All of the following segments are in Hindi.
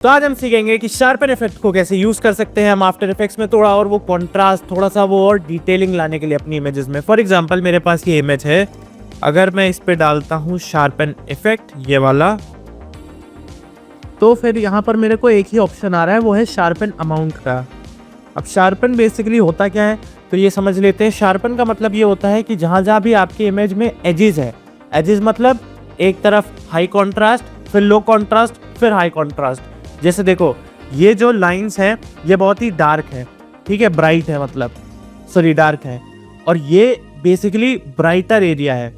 तो आज हम सीखेंगे कि शार्पन इफेक्ट को कैसे यूज कर सकते हैं हम आफ्टर इफेक्ट्स में, थोड़ा और वो कॉन्ट्रास्ट, थोड़ा सा वो और डिटेलिंग लाने के लिए अपनी इमेजेस में। फॉर एग्जांपल मेरे पास ये इमेज है, अगर मैं इस पे डालता हूँ शार्पन इफेक्ट ये वाला, तो फिर यहाँ पर मेरे को एक ही ऑप्शन आ रहा है, वो है शार्पन अमाउंट का। अब शार्पन बेसिकली होता क्या है तो ये समझ लेते हैं। शार्पन का मतलब ये होता है कि जहाँ जहाँ भी आपकी इमेज में एजेस है, एजेस मतलब एक तरफ हाई कॉन्ट्रास्ट, फिर लो कॉन्ट्रास्ट, फिर हाई कॉन्ट्रास्ट। जैसे देखो ये जो लाइंस हैं ये बहुत ही डार्क है, ठीक है, ब्राइट है, मतलब सॉरी डार्क है, और ये बेसिकली ब्राइटर एरिया है,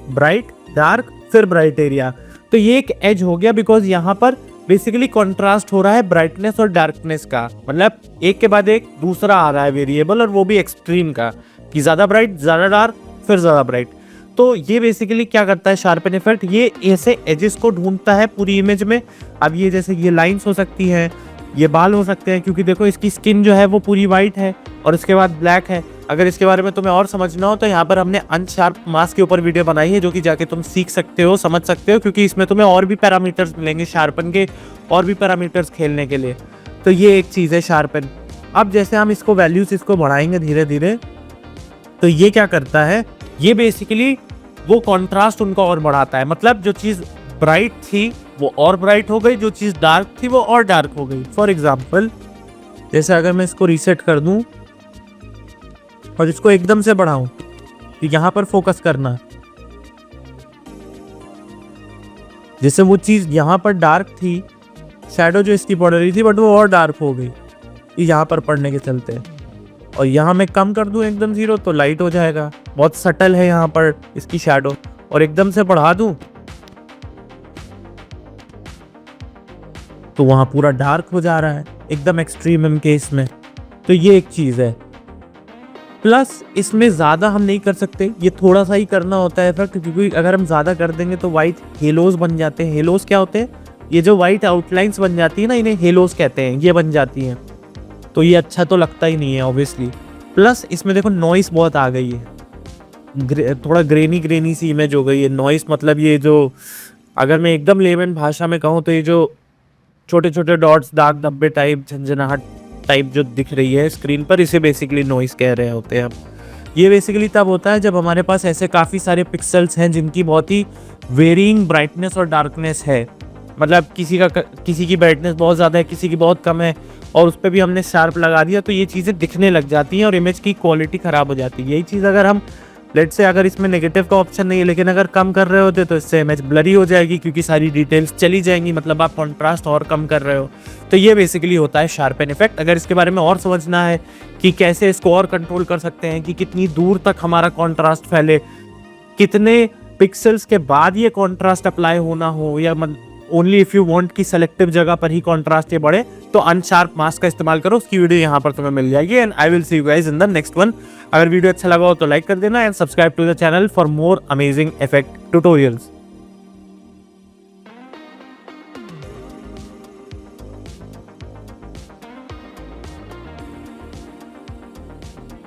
ब्राइट डार्क फिर ब्राइट एरिया। तो ये एक एज हो गया बिकॉज यहाँ पर बेसिकली कॉन्ट्रास्ट हो रहा है ब्राइटनेस और डार्कनेस का, मतलब एक के बाद एक दूसरा आ रहा है वेरिएबल, और वो भी एक्सट्रीम का, कि ज्यादा ब्राइट ज्यादा डार्क फिर ज्यादा ब्राइट। तो ये बेसिकली क्या करता है शार्पन इफेक्ट, ये ऐसे एजेस को ढूंढता है पूरी इमेज में। अब ये जैसे ये लाइंस हो सकती हैं, ये बाल हो सकते हैं, क्योंकि देखो इसकी स्किन जो है वो पूरी वाइट है और इसके बाद ब्लैक है। अगर इसके बारे में तुम्हें और समझना हो तो यहाँ पर हमने अनशार्प मास्क के ऊपर वीडियो बनाई है, जो कि जाके तुम सीख सकते हो, समझ सकते हो, क्योंकि इसमें तुम्हें और भी पैरामीटर्स मिलेंगे शार्पन के, और भी पैरामीटर्स खेलने के लिए। तो ये एक चीज़ है शार्पन। अब जैसे हम इसको वैल्यूज इसको बढ़ाएंगे धीरे धीरे, तो ये क्या करता है, ये बेसिकली वो कॉन्ट्रास्ट उनको और बढ़ाता है, मतलब जो चीज़ ब्राइट थी वो और ब्राइट हो गई, जो चीज़ डार्क थी वो और डार्क हो गई। फॉर एग्जाम्पल जैसे अगर मैं इसको रीसेट कर दूं और इसको एकदम से बढ़ाऊं, तो यहाँ पर फोकस करना, जैसे वो चीज़ यहाँ पर डार्क थी, शैडो जो इसकी पड़ रही थी, बट वो और डार्क हो गई यहाँ पर पड़ने के चलते। और यहाँ मैं कम कर दूं एकदम 0 तो लाइट हो जाएगा, बहुत सटल है यहाँ पर इसकी शैडो। और एकदम से बढ़ा दूं तो वहाँ पूरा डार्क हो जा रहा है, एकदम एक्सट्रीम केस में। तो ये एक चीज़ है। प्लस इसमें ज़्यादा हम नहीं कर सकते, ये थोड़ा सा ही करना होता है इफेक्ट, क्योंकि अगर हम ज़्यादा कर देंगे तो वाइट हेलोज बन जाते हैं। हेलोज क्या होते हैं, ये जो वाइट आउटलाइंस बन जाती है ना, इन्हें हेलोज कहते हैं, ये बन जाती हैं। तो ये अच्छा तो लगता ही नहीं है ऑब्वियसली। प्लस इसमें देखो नॉइस बहुत आ गई है, थोड़ा ग्रेनी सी इमेज हो गई है। नॉइस मतलब ये जो, अगर मैं एकदम लेमन भाषा में कहूँ तो ये जो छोटे छोटे डॉट्स, दाग धब्बे टाइप, झंझनाहट टाइप जो दिख रही है स्क्रीन पर, इसे बेसिकली नॉइस कह रहे होते हैं हम। ये बेसिकली तब होता है जब हमारे पास ऐसे काफ़ी सारे पिक्सल्स हैं जिनकी बहुत ही वेरिंग ब्राइटनेस और डार्कनेस है, मतलब किसी की ब्राइटनेस बहुत ज़्यादा है, किसी की बहुत कम है, और उस पर भी हमने शार्प लगा दिया, तो ये चीज़ें दिखने लग जाती हैं और इमेज की क्वालिटी ख़राब हो जाती है। यही चीज़ अगर हम लेट से, अगर इसमें नेगेटिव का ऑप्शन नहीं है लेकिन अगर कम कर रहे होते तो इससे इमेज ब्लरी हो जाएगी, क्योंकि सारी डिटेल्स चली जाएंगी, मतलब आप कॉन्ट्रास्ट और कम कर रहे हो। तो ये बेसिकली होता है शार्पन इफेक्ट। अगर इसके बारे में और समझना है कि कैसे इसको और कंट्रोल कर सकते हैं, कि कितनी दूर तक हमारा कॉन्ट्रास्ट फैले, कितने पिक्सल्स के बाद ये कॉन्ट्रास्ट अप्लाई होना हो, या ओनली इफ यू वांट की सेलेक्टिव जगह पर ही कॉन्ट्रास्ट ये बढ़े, तो अनशार्प मास्क का इस्तेमाल करो। उसकी वीडियो यहाँ पर तुम्हें मिल जाएगी, and I will see you guys in the next one. अगर वीडियो अच्छा लगा हो तो लाइक कर देना, and subscribe to the channel for more amazing effect tutorials.